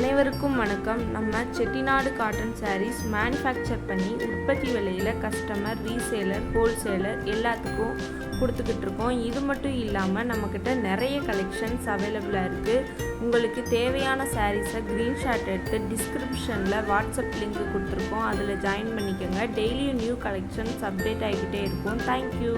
அனைவருக்கும் வணக்கம். நம்ம செட்டிநாடு காட்டன் சாரீஸ் மேனுஃபேக்சர் பண்ணி உற்பத்தி விலையில் கஸ்டமர், ரீசேலர், ஹோல்சேலர் எல்லாத்துக்கும் கொடுத்துக்கிட்டு இருக்கோம். இது மட்டும் இல்லாமல் நம்மக்கிட்ட நிறைய கலெக்ஷன்ஸ் அவைலபிளாக இருக்குது. உங்களுக்கு தேவையான சாரீஸை ஸ்க்ரீன்ஷாட் எடுத்து டிஸ்கிரிப்ஷனில் வாட்ஸ்அப் லிங்க் கொடுத்துருக்கோம். அதில் ஜாயின் பண்ணிக்கோங்க. டெய்லியும் நியூ கலெக்ஷன்ஸ் அப்டேட் ஆகிக்கிட்டே இருக்கும். தேங்க்யூ.